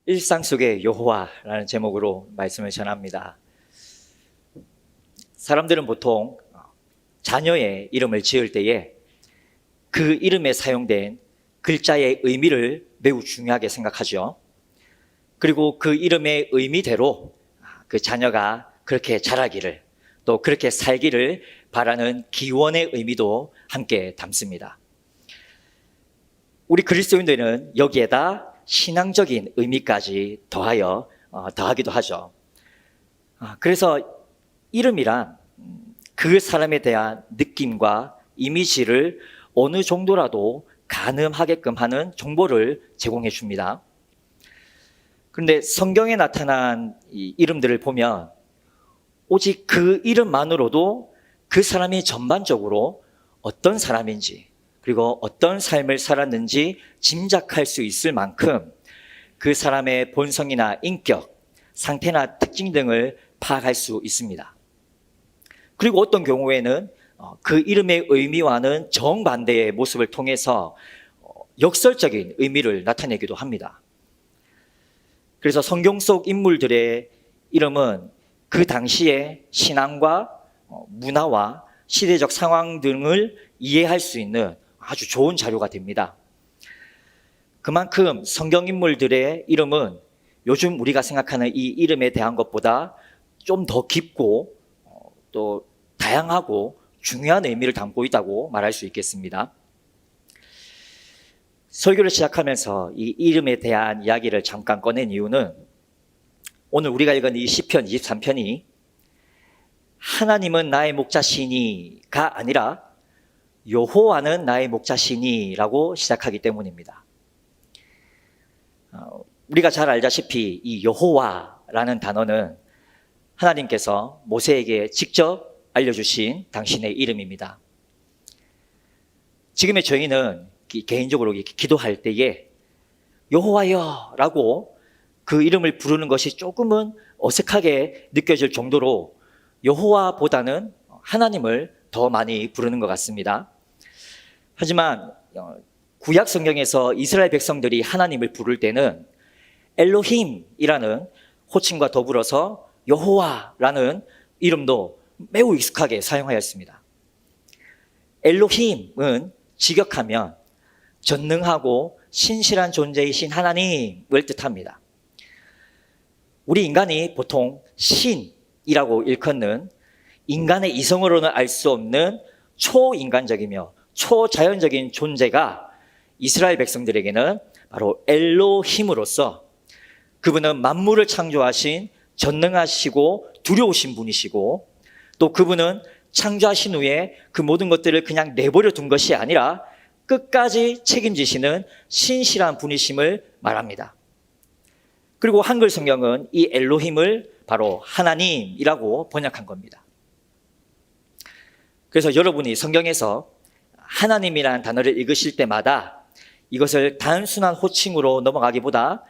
일상 속의 여호와라는 제목으로 말씀을 전합니다. 사람들은 보통 자녀의 이름을 지을 때에 그 이름에 사용된 글자의 의미를 매우 중요하게 생각하죠. 그리고 그 이름의 의미대로 그 자녀가 그렇게 자라기를, 또 그렇게 살기를 바라는 기원의 의미도 함께 담습니다. 우리 그리스도인들은 여기에다 신앙적인 의미까지 더하기도 하죠. 그래서 이름이란 그 사람에 대한 느낌과 이미지를 어느 정도라도 가늠하게끔 하는 정보를 제공해 줍니다. 그런데 성경에 나타난 이 이름들을 보면 오직 그 이름만으로도 그 사람이 전반적으로 어떤 사람인지, 그리고 어떤 삶을 살았는지 짐작할 수 있을 만큼 그 사람의 본성이나 인격, 상태나 특징 등을 파악할 수 있습니다. 그리고 어떤 경우에는 그 이름의 의미와는 정반대의 모습을 통해서 역설적인 의미를 나타내기도 합니다. 그래서 성경 속 인물들의 이름은 그 당시의 신앙과 문화와 시대적 상황 등을 이해할 수 있는 아주 좋은 자료가 됩니다. 그만큼 성경 인물들의 이름은 요즘 우리가 생각하는 이 이름에 대한 것보다 좀 더 깊고 또 다양하고 중요한 의미를 담고 있다고 말할 수 있겠습니다. 설교를 시작하면서 이 이름에 대한 이야기를 잠깐 꺼낸 이유는 오늘 우리가 읽은 이 시편 23편이 하나님은 나의 목자시니가 아니라 여호와는 나의 목자시니라고 시작하기 때문입니다. 우리가 잘 알다시피 이 여호와라는 단어는 하나님께서 모세에게 직접 알려주신 당신의 이름입니다. 지금의 저희는 개인적으로 기도할 때에 여호와여 라고 그 이름을 부르는 것이 조금은 어색하게 느껴질 정도로 여호와보다는 하나님을 더 많이 부르는 것 같습니다. 하지만 구약 성경에서 이스라엘 백성들이 하나님을 부를 때는 엘로힘이라는 호칭과 더불어서 여호와라는 이름도 매우 익숙하게 사용하였습니다. 엘로힘은 직역하면 전능하고 신실한 존재이신 하나님을 뜻합니다. 우리 인간이 보통 신이라고 일컫는 인간의 이성으로는 알 수 없는 초인간적이며 초자연적인 존재가 이스라엘 백성들에게는 바로 엘로힘으로서 그분은 만물을 창조하신 전능하시고 두려우신 분이시고 또 그분은 창조하신 후에 그 모든 것들을 그냥 내버려 둔 것이 아니라 끝까지 책임지시는 신실한 분이심을 말합니다. 그리고 한글 성경은 이 엘로힘을 바로 하나님이라고 번역한 겁니다. 그래서 여러분이 성경에서 하나님이라는 단어를 읽으실 때마다 이것을 단순한 호칭으로 넘어가기보다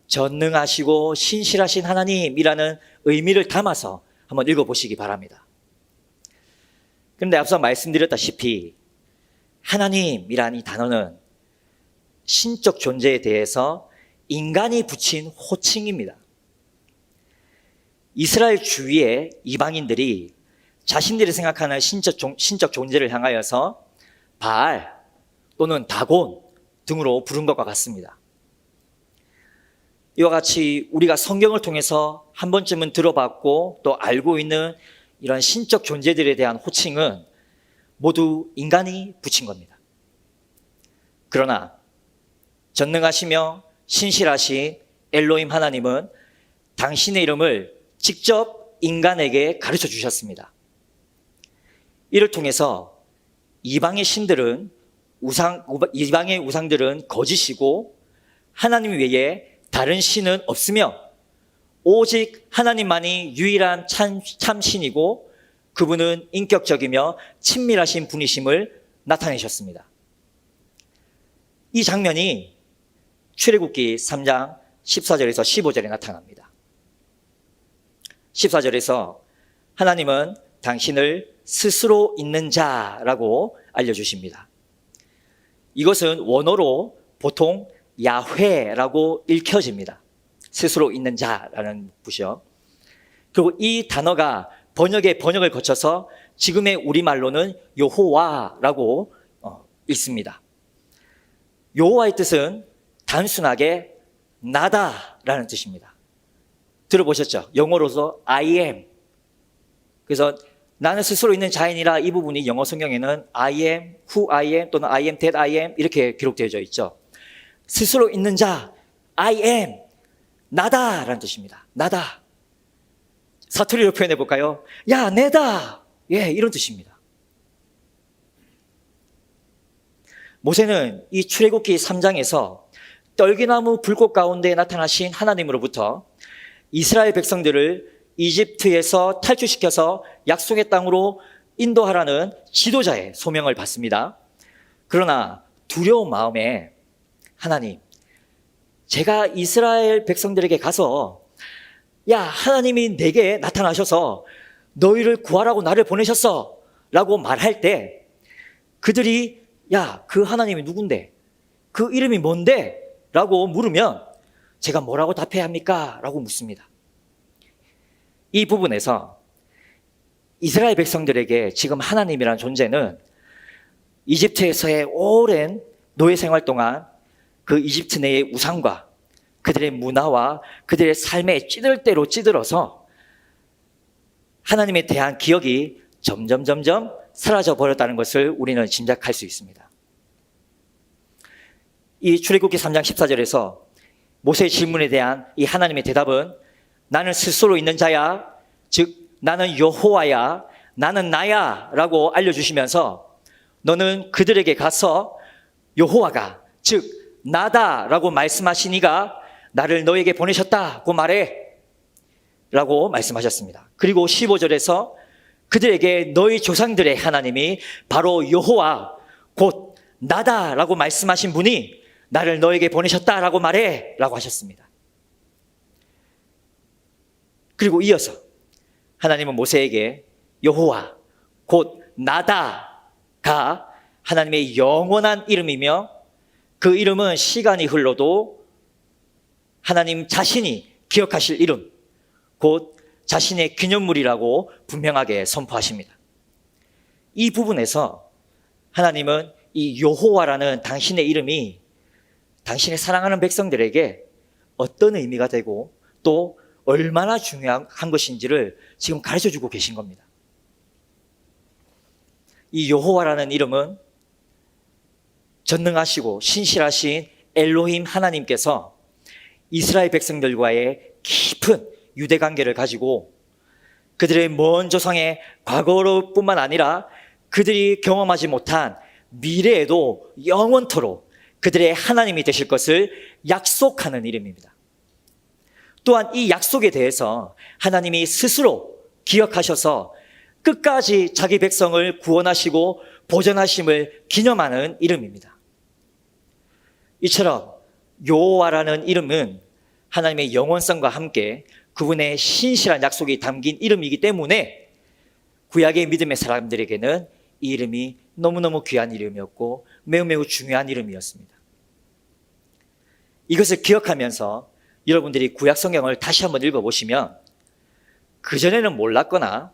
전능하시고 신실하신 하나님이라는 의미를 담아서 한번 읽어보시기 바랍니다. 그런데 앞서 말씀드렸다시피 하나님이라는 이 단어는 신적 존재에 대해서 인간이 붙인 호칭입니다. 이스라엘 주위의 이방인들이 자신들이 생각하는 신적 존재를 향하여서 바알 또는 다곤 등으로 부른 것과 같습니다. 이와 같이 우리가 성경을 통해서 한 번쯤은 들어봤고 또 알고 있는 이런 신적 존재들에 대한 호칭은 모두 인간이 붙인 겁니다. 그러나 전능하시며 신실하신 엘로힘 하나님은 당신의 이름을 직접 인간에게 가르쳐 주셨습니다. 이를 통해서 이방의 우상들은 거짓이고 하나님 외에 다른 신은 없으며 오직 하나님만이 유일한 참 신이고 그분은 인격적이며 친밀하신 분이심을 나타내셨습니다. 이 장면이 출애굽기 3장 14절에서 15절에 나타납니다. 14절에서 하나님은 당신을 스스로 있는 자라고 알려주십니다. 이것은 원어로 보통 야훼라고 읽혀집니다. 스스로 있는 자라는 뜻이요. 그리고 이 단어가 번역을 거쳐서 지금의 우리말로는 여호와라고 읽습니다. 여호와의 뜻은 단순하게 나다라는 뜻입니다. 들어보셨죠? 영어로서 I am. 그래서 나는 스스로 있는 자인이라 이 부분이 영어 성경에는 I am, who I am 또는 I am that I am 이렇게 기록되어져 있죠. 스스로 있는 자, I am, 나다라는 뜻입니다. 나다. 사투리로 표현해 볼까요? 야, 내다. 예, 이런 뜻입니다. 모세는 이 출애굽기 3장에서 떨기나무 불꽃 가운데 나타나신 하나님으로부터 이스라엘 백성들을 이집트에서 탈출시켜서 약속의 땅으로 인도하라는 지도자의 소명을 받습니다. 그러나 두려운 마음에 하나님, 제가 이스라엘 백성들에게 가서 야, 하나님이 내게 나타나셔서 너희를 구하라고 나를 보내셨어 라고 말할 때 그들이 야, 그 하나님이 누군데? 그 이름이 뭔데? 라고 물으면 제가 뭐라고 답해야 합니까? 라고 묻습니다. 이 부분에서 이스라엘 백성들에게 지금 하나님이라는 존재는 이집트에서의 오랜 노예 생활 동안 그 이집트 내의 우상과 그들의 문화와 그들의 삶에 찌들대로 찌들어서 하나님에 대한 기억이 점점 사라져 버렸다는 것을 우리는 짐작할 수 있습니다. 이 출애굽기 3장 14절에서 모세의 질문에 대한 이 하나님의 대답은 나는 스스로 있는 자야, 즉 나는 여호와야, 나는 나야 라고 알려주시면서 너는 그들에게 가서 여호와가 즉 나다 라고 말씀하시니가 나를 너에게 보내셨다고 말해 라고 말씀하셨습니다. 그리고 15절에서 그들에게 너희 조상들의 하나님이 바로 여호와 곧 나다 라고 말씀하신 분이 나를 너에게 보내셨다 라고 말해 라고 하셨습니다. 그리고 이어서 하나님은 모세에게 여호와 곧 나다가 하나님의 영원한 이름이며 그 이름은 시간이 흘러도 하나님 자신이 기억하실 이름 곧 자신의 기념물이라고 분명하게 선포하십니다. 이 부분에서 하나님은 이 여호와라는 당신의 이름이 당신의 사랑하는 백성들에게 어떤 의미가 되고 또 얼마나 중요한 것인지를 지금 가르쳐주고 계신 겁니다. 이 여호와라는 이름은 전능하시고 신실하신 엘로힘 하나님께서 이스라엘 백성들과의 깊은 유대관계를 가지고 그들의 먼 조상의 과거로 뿐만 아니라 그들이 경험하지 못한 미래에도 영원토록 그들의 하나님이 되실 것을 약속하는 이름입니다. 또한 이 약속에 대해서 하나님이 스스로 기억하셔서 끝까지 자기 백성을 구원하시고 보존하심을 기념하는 이름입니다. 이처럼 여호와라는 이름은 하나님의 영원성과 함께 그분의 신실한 약속이 담긴 이름이기 때문에 구약의 믿음의 사람들에게는 이 이름이 너무너무 귀한 이름이었고 매우 중요한 이름이었습니다. 이것을 기억하면서 여러분들이 구약 성경을 다시 한번 읽어보시면 그전에는 몰랐거나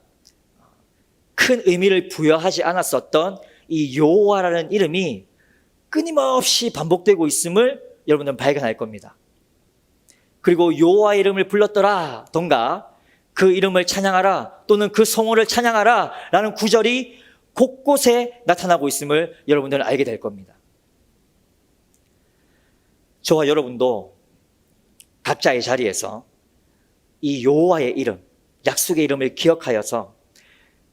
큰 의미를 부여하지 않았었던 이 여호와라는 이름이 끊임없이 반복되고 있음을 여러분들은 발견할 겁니다. 그리고 여호와의 이름을 불렀더라던가 그 이름을 찬양하라 또는 그 성호를 찬양하라 라는 구절이 곳곳에 나타나고 있음을 여러분들은 알게 될 겁니다. 저와 여러분도 각자의 자리에서 이 여호와의 이름, 약속의 이름을 기억하여서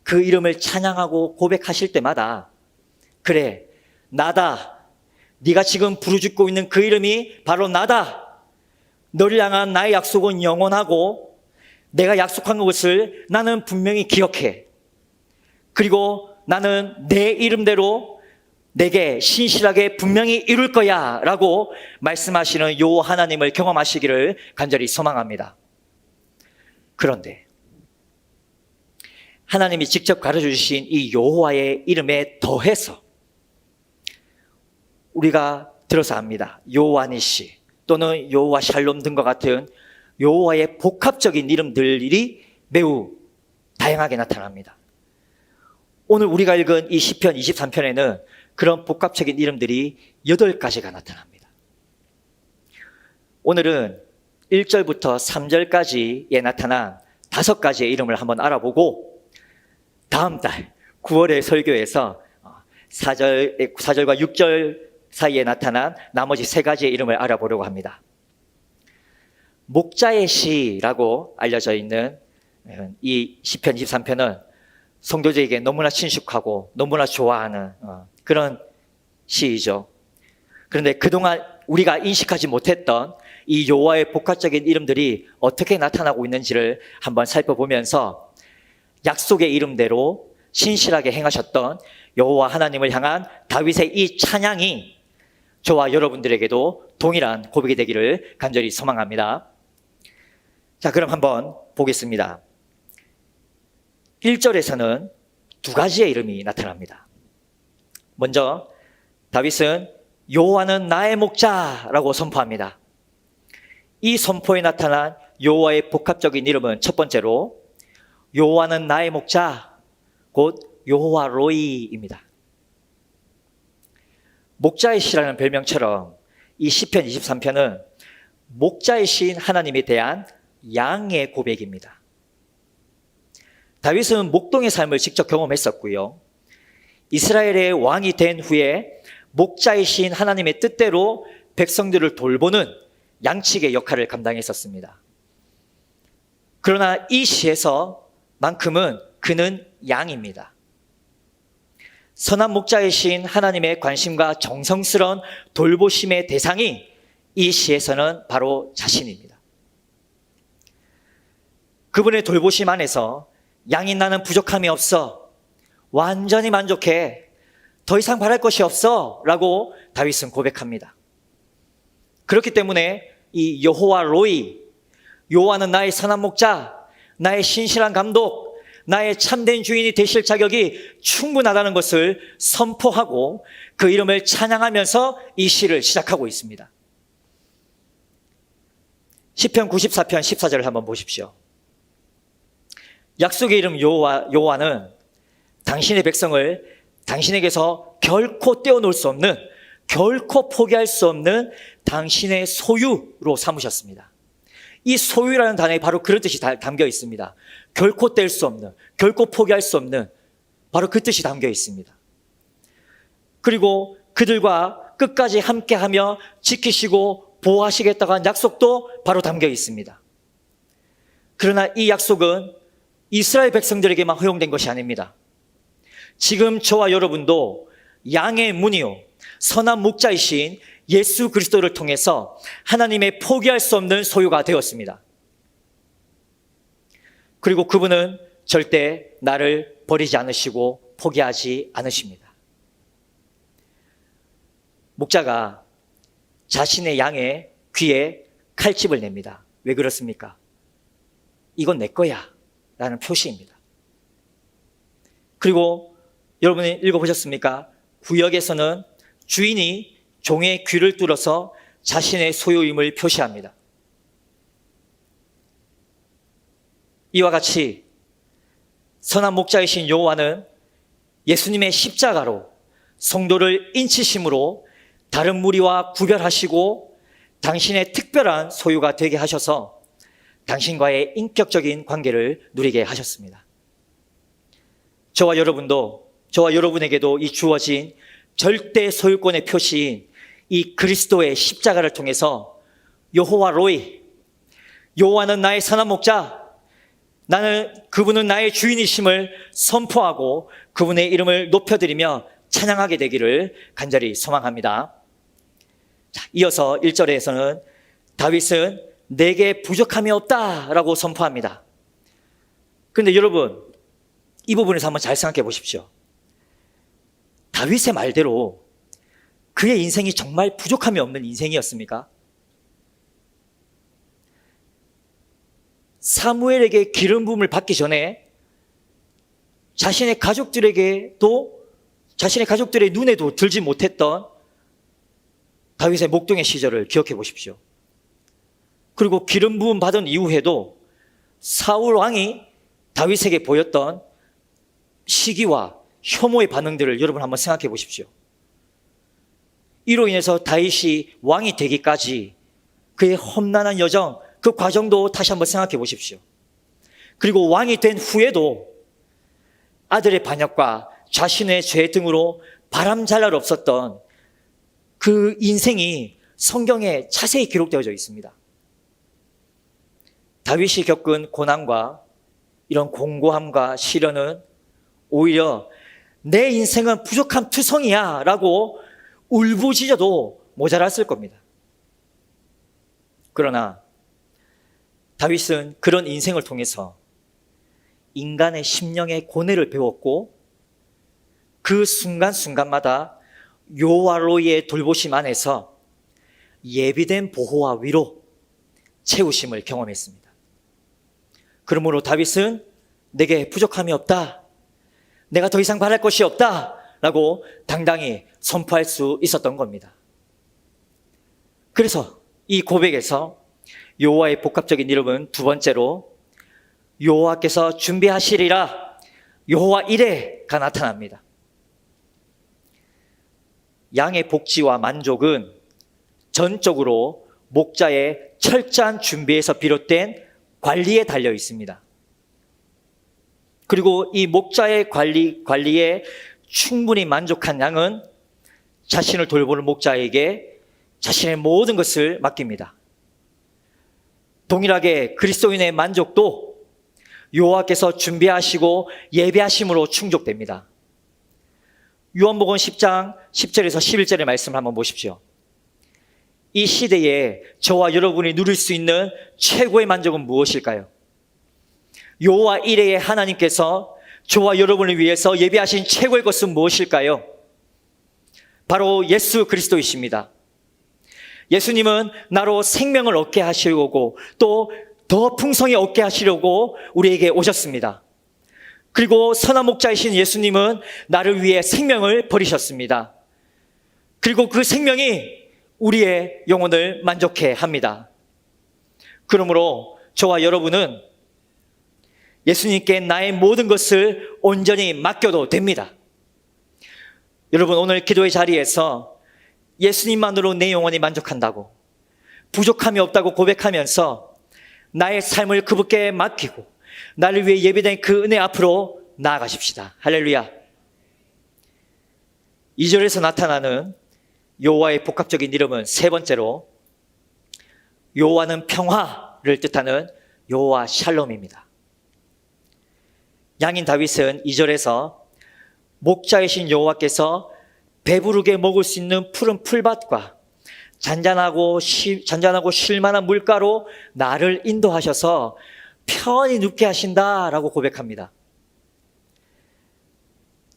그 이름을 찬양하고 고백하실 때마다 그래, 나다. 네가 지금 부르짖고 있는 그 이름이 바로 나다. 너를 향한 나의 약속은 영원하고 내가 약속한 것을 나는 분명히 기억해. 그리고 나는 내 이름대로 내게 신실하게 분명히 이룰 거야 라고 말씀하시는 여호와 하나님을 경험하시기를 간절히 소망합니다. 그런데 하나님이 직접 가르쳐주신 이 여호와의 이름에 더해서 우리가 들어서 압니다. 여호와 니시 또는 여호와 샬롬 등과 같은 여호와의 복합적인 이름들이 매우 다양하게 나타납니다. 오늘 우리가 읽은 이 시편 23편에는 그런 복합적인 이름들이 8가지가 나타납니다. 오늘은 1절부터 3절까지에 나타난 5가지의 이름을 한번 알아보고 다음 달 9월의 설교에서 4절과 6절 사이에 나타난 나머지 3가지의 이름을 알아보려고 합니다. 목자의 시라고 알려져 있는 이 시편 23편은 성도들에게 너무나 친숙하고 너무나 좋아하는 그런 시이죠. 그런데 그동안 우리가 인식하지 못했던 이 여호와의 복합적인 이름들이 어떻게 나타나고 있는지를 한번 살펴보면서 약속의 이름대로 신실하게 행하셨던 여호와 하나님을 향한 다윗의 이 찬양이 저와 여러분들에게도 동일한 고백이 되기를 간절히 소망합니다. 자, 그럼 한번 보겠습니다. 1절에서는 2가지의 이름이 나타납니다. 먼저 다윗은 여호와는 나의 목자라고 선포합니다. 이 선포에 나타난 여호와의 복합적인 이름은 첫 번째로 여호와는 나의 목자, 곧 여호와 로이입니다. 목자의 시라는 별명처럼 이 시편 23편은 목자의 시인 하나님에 대한 양의 고백입니다. 다윗은 목동의 삶을 직접 경험했었고요. 이스라엘의 왕이 된 후에 목자의 시인 하나님의 뜻대로 백성들을 돌보는 양측의 역할을 감당했었습니다. 그러나 이 시에서만큼은 그는 양입니다. 선한 목자의 시인 하나님의 관심과 정성스러운 돌보심의 대상이 이 시에서는 바로 자신입니다. 그분의 돌보심 안에서 양인 나는 부족함이 없어. 완전히 만족해. 더 이상 바랄 것이 없어. 라고 다윗은 고백합니다. 그렇기 때문에 이 여호와 로이, 여호와는 나의 선한 목자, 나의 신실한 감독, 나의 참된 주인이 되실 자격이 충분하다는 것을 선포하고 그 이름을 찬양하면서 이 시를 시작하고 있습니다. 시편 94편 14절을 한번 보십시오. 약속의 이름 여호와는 당신의 백성을 당신에게서 결코 떼어놓을 수 없는, 결코 포기할 수 없는 당신의 소유로 삼으셨습니다. 이 소유라는 단어에 바로 그런 뜻이 담겨 있습니다. 결코 뗄 수 없는, 결코 포기할 수 없는 바로 그 뜻이 담겨 있습니다. 그리고 그들과 끝까지 함께하며 지키시고 보호하시겠다고 한 약속도 바로 담겨 있습니다. 그러나 이 약속은 이스라엘 백성들에게만 허용된 것이 아닙니다. 지금 저와 여러분도 양의 문이요 선한 목자이신 예수 그리스도를 통해서 하나님의 포기할 수 없는 소유가 되었습니다. 그리고 그분은 절대 나를 버리지 않으시고 포기하지 않으십니다. 목자가 자신의 양의 귀에 칼집을 냅니다. 왜 그렇습니까? 이건 내 거야 라는 표시입니다. 그리고 여러분이 읽어보셨습니까? 구역에서는 주인이 종의 귀를 뚫어서 자신의 소유임을 표시합니다. 이와 같이 선한 목자이신 여호와는 예수님의 십자가로 성도를 인치심으로 다른 무리와 구별하시고 당신의 특별한 소유가 되게 하셔서 당신과의 인격적인 관계를 누리게 하셨습니다. 저와 여러분에게도 이 주어진 절대 소유권의 표시인 이 그리스도의 십자가를 통해서 여호와 로이, 여호와는 나의 선한 목자, 그분은 나의 주인이심을 선포하고 그분의 이름을 높여드리며 찬양하게 되기를 간절히 소망합니다. 자, 이어서 1절에서는 다윗은 내게 부족함이 없다라고 선포합니다. 그런데 여러분, 이 부분에서 한번 잘 생각해 보십시오. 다윗의 말대로 그의 인생이 정말 부족함이 없는 인생이었습니까? 사무엘에게 기름 부음을 받기 전에 자신의 가족들의 눈에도 들지 못했던 다윗의 목동의 시절을 기억해 보십시오. 그리고 기름 부음 받은 이후에도 사울 왕이 다윗에게 보였던 시기와 혐오의 반응들을 여러분 한번 생각해 보십시오. 이로 인해서 다윗이 왕이 되기까지 그의 험난한 여정, 그 과정도 다시 한번 생각해 보십시오. 그리고 왕이 된 후에도 아들의 반역과 자신의 죄 등으로 바람잘 날 없었던 그 인생이 성경에 자세히 기록되어져 있습니다. 다윗이 겪은 고난과 이런 공고함과 시련은 오히려 내 인생은 부족한 투성이야 라고 울부짖어도 모자랐을 겁니다. 그러나 다윗은 그런 인생을 통해서 인간의 심령의 고뇌를 배웠고 그 순간순간마다 여호와로의 돌보심 안에서 예비된 보호와 위로, 채우심을 경험했습니다. 그러므로 다윗은 내게 부족함이 없다, 내가 더 이상 바랄 것이 없다 라고 당당히 선포할 수 있었던 겁니다. 그래서 이 고백에서 여호와의 복합적인 이름은 두 번째로 여호와께서 준비하시리라, 여호와 이레가 나타납니다. 양의 복지와 만족은 전적으로 목자의 철저한 준비에서 비롯된 관리에 달려 있습니다. 그리고 이 목자의 관리에 충분히 만족한 양은 자신을 돌보는 목자에게 자신의 모든 것을 맡깁니다. 동일하게 그리스도인의 만족도 여호와께서 준비하시고 예배하심으로 충족됩니다. 요한복음 10장 10절에서 11절의 말씀을 한번 보십시오. 이 시대에 저와 여러분이 누릴 수 있는 최고의 만족은 무엇일까요? 여호와 이레의 하나님께서 저와 여러분을 위해서 예비하신 최고의 것은 무엇일까요? 바로 예수 그리스도이십니다. 예수님은 나로 생명을 얻게 하시려고 또 더 풍성히 얻게 하시려고 우리에게 오셨습니다. 그리고 선한 목자이신 예수님은 나를 위해 생명을 버리셨습니다. 그리고 그 생명이 우리의 영혼을 만족해 합니다. 그러므로 저와 여러분은 예수님께 나의 모든 것을 온전히 맡겨도 됩니다. 여러분, 오늘 기도의 자리에서 예수님만으로 내 영혼이 만족한다고, 부족함이 없다고 고백하면서 나의 삶을 그분께 맡기고 나를 위해 예비된 그 은혜 앞으로 나아가십시다. 할렐루야. 2절에서 나타나는 여호와의 복합적인 이름은 세 번째로 여호와는 평화를 뜻하는 여호와 샬롬입니다. 양인 다윗은 2절에서 목자이신 여호와께서 배부르게 먹을 수 있는 푸른 풀밭과 잔잔하고 쉴만한 물가로 나를 인도하셔서 편히 눕게 하신다라고 고백합니다.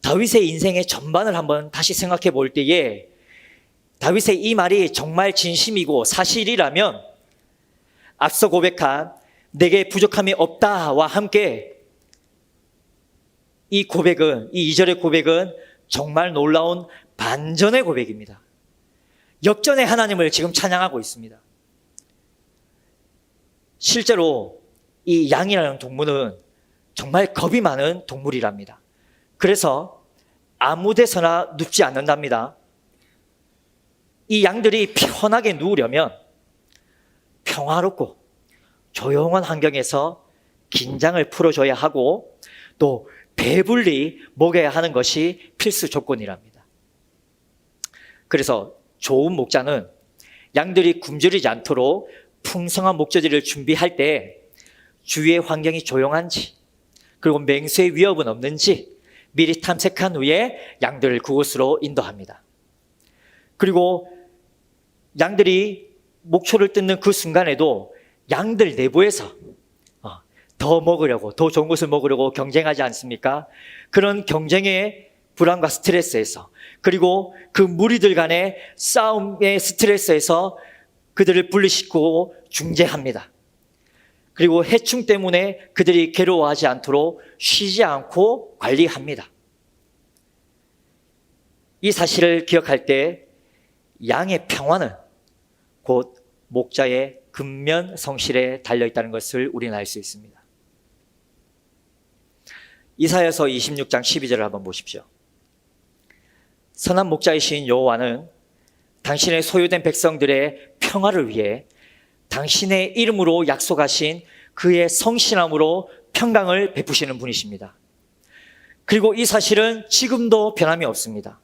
다윗의 인생의 전반을 한번 다시 생각해 볼 때에 다윗의 이 말이 정말 진심이고 사실이라면 앞서 고백한 내게 부족함이 없다와 함께 이 고백은, 이 2절의 고백은 정말 놀라운 반전의 고백입니다. 역전의 하나님을 지금 찬양하고 있습니다. 실제로 이 양이라는 동물은 정말 겁이 많은 동물이랍니다. 그래서 아무 데서나 눕지 않는답니다. 이 양들이 편하게 누우려면 평화롭고 조용한 환경에서 긴장을 풀어줘야 하고 또 배불리 먹여야 하는 것이 필수 조건이랍니다. 그래서 좋은 목자는 양들이 굶주리지 않도록 풍성한 목젖을 준비할 때 주위의 환경이 조용한지 그리고 맹수의 위협은 없는지 미리 탐색한 후에 양들을 그곳으로 인도합니다. 그리고 양들이 목초를 뜯는 그 순간에도 양들 내부에서 더 먹으려고, 더 좋은 것을 먹으려고 경쟁하지 않습니까? 그런 경쟁의 불안과 스트레스에서, 그리고 그 무리들 간의 싸움의 스트레스에서 그들을 분리시키고 중재합니다. 그리고 해충 때문에 그들이 괴로워하지 않도록 쉬지 않고 관리합니다. 이 사실을 기억할 때 양의 평화는 곧 목자의 근면 성실에 달려있다는 것을 우리는 알 수 있습니다. 이사야서 26장 12절을 한번 보십시오. 선한 목자이신 여호와는 당신의 소유된 백성들의 평화를 위해 당신의 이름으로 약속하신 그의 성실함으로 평강을 베푸시는 분이십니다. 그리고 이 사실은 지금도 변함이 없습니다.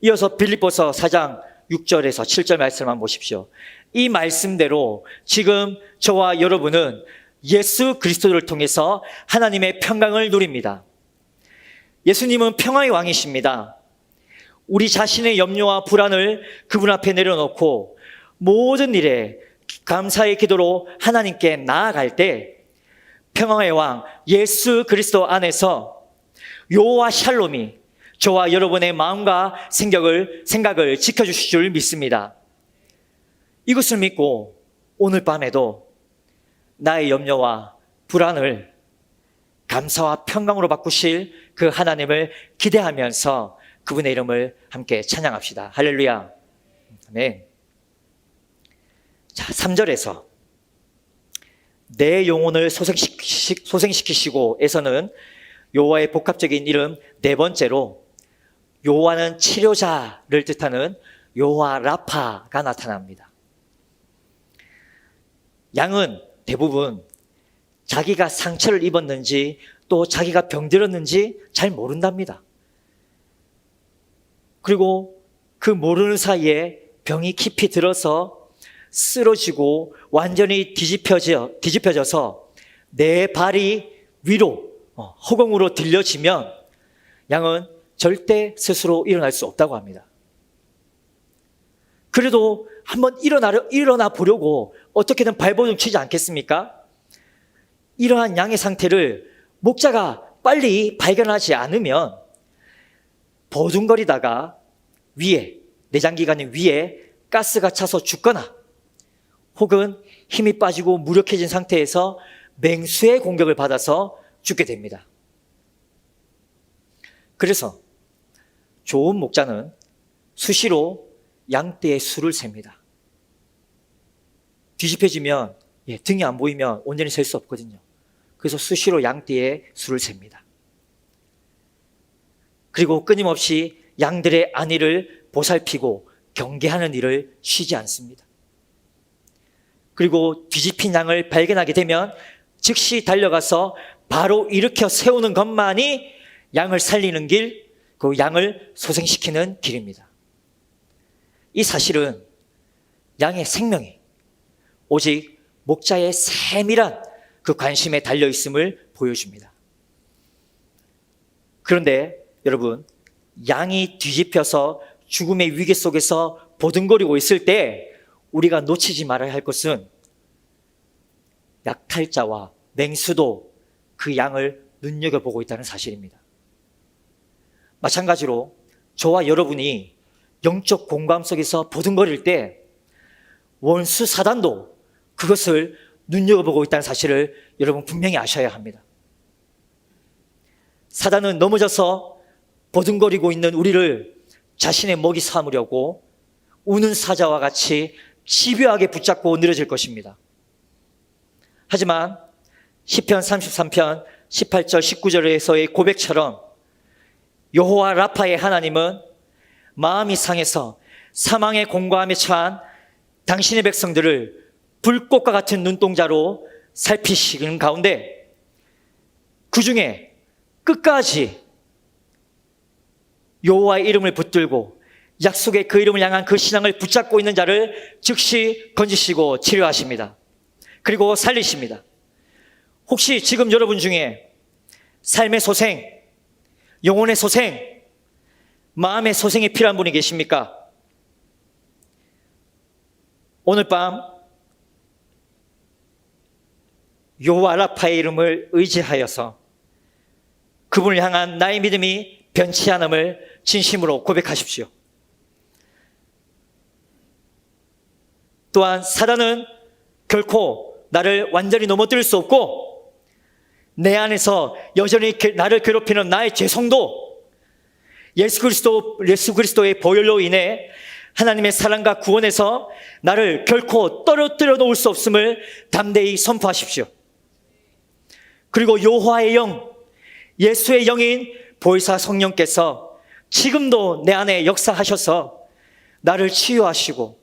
이어서 빌립보서 4장 6절에서 7절 말씀만 보십시오. 이 말씀대로 지금 저와 여러분은 예수 그리스도를 통해서 하나님의 평강을 누립니다. 예수님은 평화의 왕이십니다. 우리 자신의 염려와 불안을 그분 앞에 내려놓고 모든 일에 감사의 기도로 하나님께 나아갈 때 평화의 왕 예수 그리스도 안에서 요와 샬롬이 저와 여러분의 마음과 생각을 지켜주실 줄 믿습니다. 이것을 믿고 오늘 밤에도 나의 염려와 불안을 감사와 평강으로 바꾸실 그 하나님을 기대하면서 그분의 이름을 함께 찬양합시다. 할렐루야. 아멘. 자, 3절에서 내 영혼을 소생시키시고 에서는 여호와의 복합적인 이름 네 번째로 여호와는 치료자를 뜻하는 여호와 라파가 나타납니다. 양은 대부분 자기가 상처를 입었는지 또 자기가 병들었는지 잘 모른답니다. 그리고 그 모르는 사이에 병이 깊이 들어서 쓰러지고 완전히 뒤집혀져서 내 발이 위로 허공으로 들려지면 양은 절대 스스로 일어날 수 없다고 합니다. 그래도 한번 일어나 보려고 어떻게든 발버둥 치지 않겠습니까? 이러한 양의 상태를 목자가 빨리 발견하지 않으면 버둥거리다가 내장기관 위에 가스가 차서 죽거나 혹은 힘이 빠지고 무력해진 상태에서 맹수의 공격을 받아서 죽게 됩니다. 그래서 좋은 목자는 수시로 양떼의 수를 셉니다. 뒤집혀지면 등이 안 보이면 온전히 셀 수 없거든요. 그래서 수시로 양떼의 수를 셉니다. 그리고 끊임없이 양들의 안위를 보살피고 경계하는 일을 쉬지 않습니다. 그리고 뒤집힌 양을 발견하게 되면 즉시 달려가서 바로 일으켜 세우는 것만이 양을 살리는 길, 그 양을 소생시키는 길입니다. 이 사실은 양의 생명이 오직 목자의 세밀한 그 관심에 달려있음을 보여줍니다. 그런데 여러분, 양이 뒤집혀서 죽음의 위기 속에서 보둥거리고 있을 때 우리가 놓치지 말아야 할 것은 약탈자와 맹수도 그 양을 눈여겨보고 있다는 사실입니다. 마찬가지로 저와 여러분이 영적 공감 속에서 보둥거릴 때 원수 사단도 그것을 눈여겨보고 있다는 사실을 여러분 분명히 아셔야 합니다. 사단은 넘어져서 보둥거리고 있는 우리를 자신의 먹이 삼으려고 우는 사자와 같이 집요하게 붙잡고 늘어질 것입니다. 하지만 시편 33편 18절 19절에서의 고백처럼 여호와 라파의 하나님은 마음이 상해서 사망의 공고함에 처한 당신의 백성들을 불꽃과 같은 눈동자로 살피시는 가운데 그 중에 끝까지 여호와의 이름을 붙들고 약속의 그 이름을 향한 그 신앙을 붙잡고 있는 자를 즉시 건지시고 치료하십니다. 그리고 살리십니다. 혹시 지금 여러분 중에 삶의 소생, 영혼의 소생, 마음의 소생이 필요한 분이 계십니까? 오늘 밤 여호와 라파의 이름을 의지하여서 그분을 향한 나의 믿음이 변치 않음을 진심으로 고백하십시오. 또한 사단은 결코 나를 완전히 넘어뜨릴 수 없고 내 안에서 여전히 나를 괴롭히는 나의 죄성도 예수 그리스도의 보혈로 인해 하나님의 사랑과 구원에서 나를 결코 떨어뜨려 놓을 수 없음을 담대히 선포하십시오. 그리고 여호와의 영, 예수의 영인 보혜사 성령께서 지금도 내 안에 역사하셔서 나를 치유하시고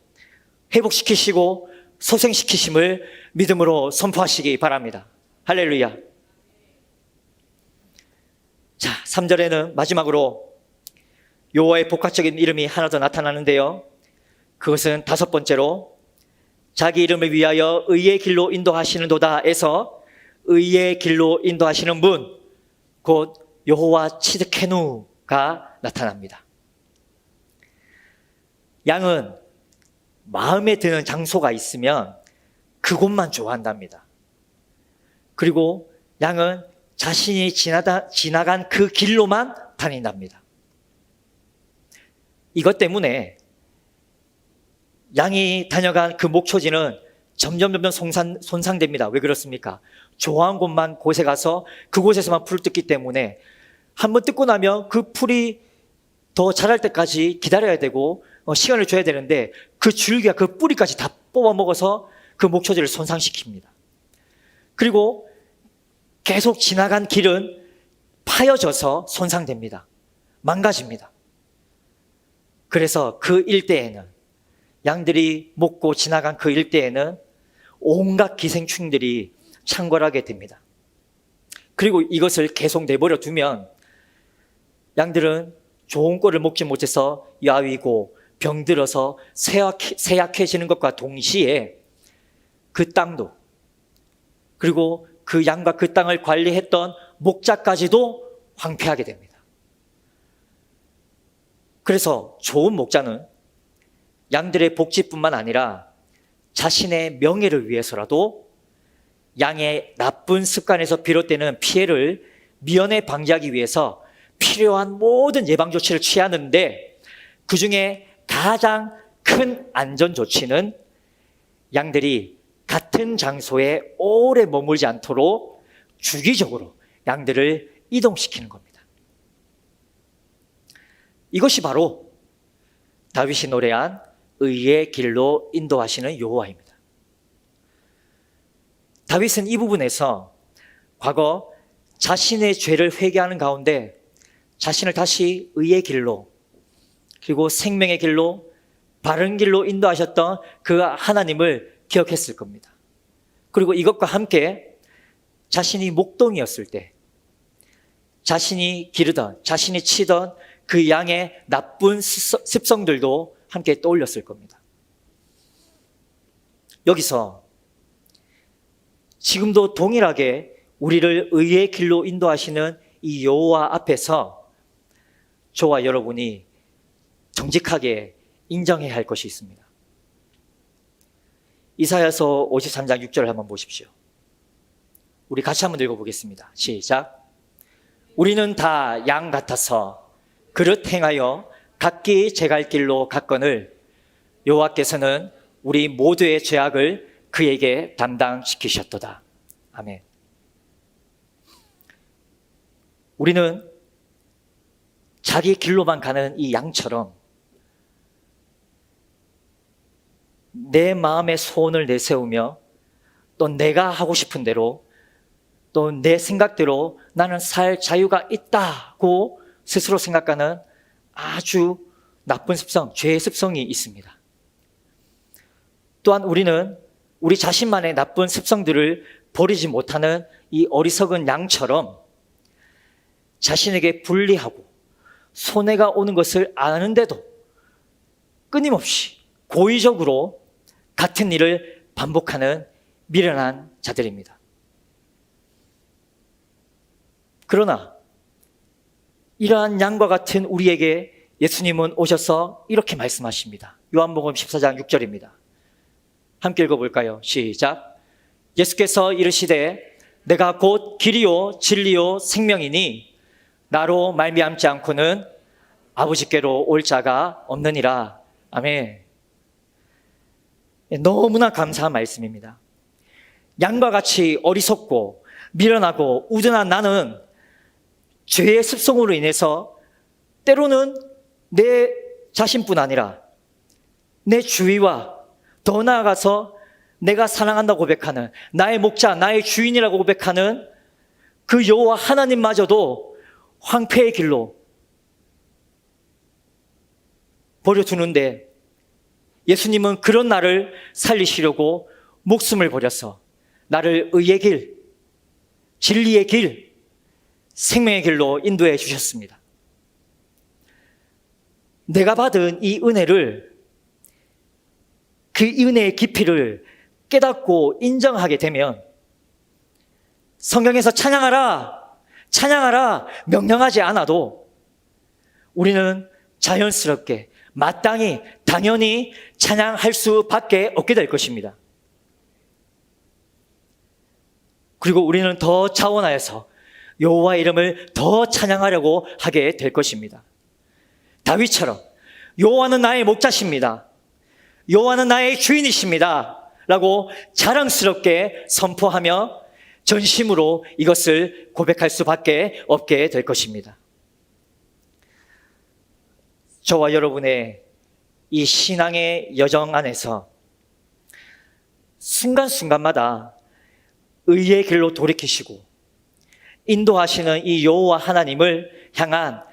회복시키시고 소생시키심을 믿음으로 선포하시기 바랍니다. 할렐루야. 자, 3절에는 마지막으로 여호와의 복합적인 이름이 하나 더 나타나는데요. 그것은 다섯 번째로 자기 이름을 위하여 의의 길로 인도하시는도다에서 의의 길로 인도하시는 분, 곧 여호와 치드케누가 나타납니다. 양은 마음에 드는 장소가 있으면 그곳만 좋아한답니다. 그리고 양은 자신이 지나간 그 길로만 다닌답니다. 이것 때문에 양이 다녀간 그 목초지는 점점 손상됩니다. 왜 그렇습니까? 좋아한 곳에 가서 그곳에서만 풀을 뜯기 때문에 한번 뜯고 나면 그 풀이 더 자랄 때까지 기다려야 되고 시간을 줘야 되는데 그 줄기가 그 뿌리까지 다 뽑아 먹어서 그 목초지를 손상시킵니다. 그리고 계속 지나간 길은 파여져서 손상됩니다. 망가집니다. 그래서 그 일대에는, 양들이 먹고 지나간 그 일대에는 온갖 기생충들이 창궐하게 됩니다. 그리고 이것을 계속 내버려 두면 양들은 좋은 꼴을 먹지 못해서 야위고 병들어서 쇠약해지는 것과 동시에 그 땅도, 그리고 그 양과 그 땅을 관리했던 목자까지도 황폐하게 됩니다. 그래서 좋은 목자는 양들의 복지뿐만 아니라 자신의 명예를 위해서라도 양의 나쁜 습관에서 비롯되는 피해를 미연에 방지하기 위해서 필요한 모든 예방 조치를 취하는데, 그 중에 가장 큰 안전 조치는 양들이 같은 장소에 오래 머물지 않도록 주기적으로 양들을 이동시키는 겁니다. 이것이 바로 다윗이 노래한 의의 길로 인도하시는 여호와입니다. 다윗은 이 부분에서 과거 자신의 죄를 회개하는 가운데 자신을 다시 의의 길로, 그리고 생명의 길로, 바른 길로 인도하셨던 그 하나님을 기억했을 겁니다. 그리고 이것과 함께 자신이 목동이었을 때 자신이 기르던, 자신이 치던 그 양의 나쁜 습성들도 함께 떠올렸을 겁니다. 여기서 지금도 동일하게 우리를 의의 길로 인도하시는 이 여호와 앞에서 저와 여러분이 정직하게 인정해야 할 것이 있습니다. 이사야서 53장 6절을 한번 보십시오. 우리 같이 한번 읽어보겠습니다. 시작. 우리는 다 양 같아서 그릇 행하여 각기 제 갈 길로 갔거늘 여호와께서는 우리 모두의 죄악을 그에게 담당시키셨도다. 아멘. 우리는 자기 길로만 가는 이 양처럼 내 마음의 소원을 내세우며 또 내가 하고 싶은 대로 또 내 생각대로 나는 살 자유가 있다고 스스로 생각하는 아주 나쁜 습성, 죄의 습성이 있습니다. 또한 우리는 우리 자신만의 나쁜 습성들을 버리지 못하는 이 어리석은 양처럼 자신에게 불리하고 손해가 오는 것을 아는데도 끊임없이 고의적으로 같은 일을 반복하는 미련한 자들입니다. 그러나 이러한 양과 같은 우리에게 예수님은 오셔서 이렇게 말씀하십니다. 요한복음 14장 6절입니다. 함께 읽어볼까요? 시작. 예수께서 이르시되 내가 곧 길이요 진리요 생명이니 나로 말미암지 않고는 아버지께로 올 자가 없느니라. 아멘. 너무나 감사한 말씀입니다. 양과 같이 어리석고 미련하고 우둔한 나는 죄의 습성으로 인해서 때로는 내 자신뿐 아니라 내 주위와 더 나아가서 내가 사랑한다고 고백하는, 나의 목자, 나의 주인이라고 고백하는 그 여호와 하나님마저도 황폐의 길로 버려두는데, 예수님은 그런 나를 살리시려고 목숨을 버려서 나를 의의 길, 진리의 길, 생명의 길로 인도해 주셨습니다. 내가 받은 이 은혜를, 그 은혜의 깊이를 깨닫고 인정하게 되면 성경에서 찬양하라, 찬양하라 명령하지 않아도 우리는 자연스럽게, 마땅히, 당연히 찬양할 수밖에 없게 될 것입니다. 그리고 우리는 더 차원하여서 여호와의 이름을 더 찬양하려고 하게 될 것입니다. 다윗처럼 여호와는 나의 목자십니다, 여호와는 나의 주인이십니다 라고 자랑스럽게 선포하며 전심으로 이것을 고백할 수밖에 없게 될 것입니다. 저와 여러분의 이 신앙의 여정 안에서 순간순간마다 의의 길로 돌이키시고 인도하시는 이 여호와 하나님을 향한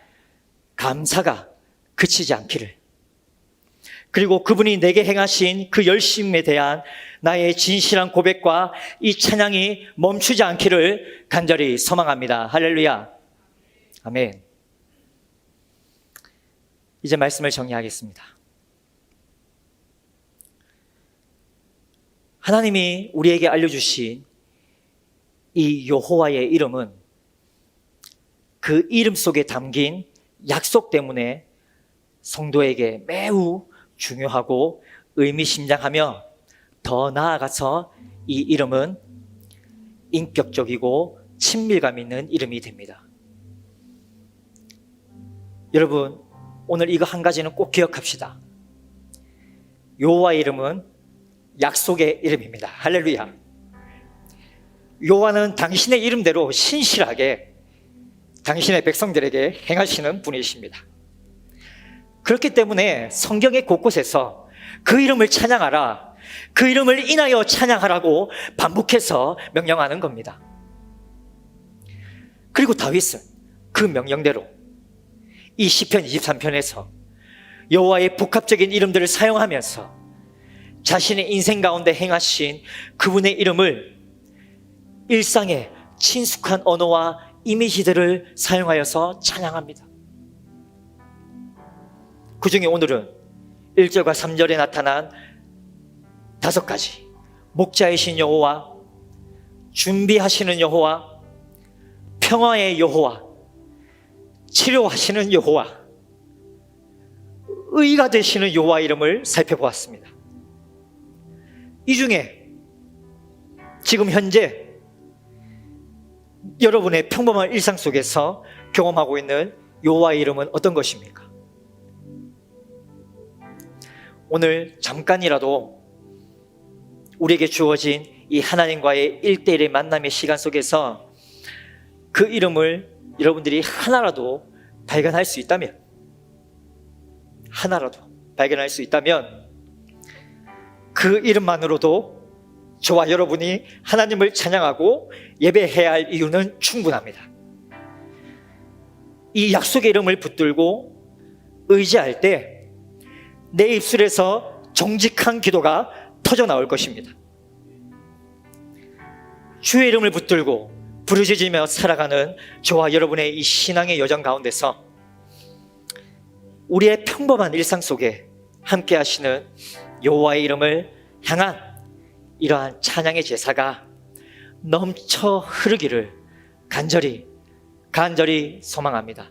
감사가 그치지 않기를, 그리고 그분이 내게 행하신 그 열심에 대한 나의 진실한 고백과 이 찬양이 멈추지 않기를 간절히 소망합니다. 할렐루야. 아멘. 이제 말씀을 정리하겠습니다. 하나님이 우리에게 알려주신 이 여호와의 이름은 그 이름 속에 담긴 약속 때문에 성도에게 매우 중요하고 의미심장하며, 더 나아가서 이 이름은 인격적이고 친밀감 있는 이름이 됩니다. 여러분, 오늘 이거 한 가지는 꼭 기억합시다. 여호와의 이름은 약속의 이름입니다. 할렐루야. 여호와는 당신의 이름대로 신실하게 당신의 백성들에게 행하시는 분이십니다. 그렇기 때문에 성경의 곳곳에서 그 이름을 찬양하라, 그 이름을 인하여 찬양하라고 반복해서 명령하는 겁니다. 그리고 다윗은 그 명령대로 이 시편 23편에서 여호와의 복합적인 이름들을 사용하면서 자신의 인생 가운데 행하신 그분의 이름을 일상의 친숙한 언어와 이미지들을 사용하여서 찬양합니다. 그 중에 오늘은 1절과 3절에 나타난 5가지, 목자이신 여호와, 준비하시는 여호와, 평화의 여호와, 치료하시는 여호와, 의가 되시는 여호와 이름을 살펴보았습니다. 이 중에 지금 현재 여러분의 평범한 일상 속에서 경험하고 있는 여호와의 이름은 어떤 것입니까? 오늘 잠깐이라도 우리에게 주어진 이 하나님과의 1:1의 만남의 시간 속에서 그 이름을 여러분들이 하나라도 발견할 수 있다면, 그 이름만으로도 저와 여러분이 하나님을 찬양하고 예배해야 할 이유는 충분합니다. 이 약속의 이름을 붙들고 의지할 때 내 입술에서 정직한 기도가 터져나올 것입니다. 주의 이름을 붙들고 부르짖으며 살아가는 저와 여러분의 이 신앙의 여정 가운데서 우리의 평범한 일상 속에 함께 하시는 여호와의 이름을 향한 이러한 찬양의 제사가 넘쳐 흐르기를 간절히 소망합니다.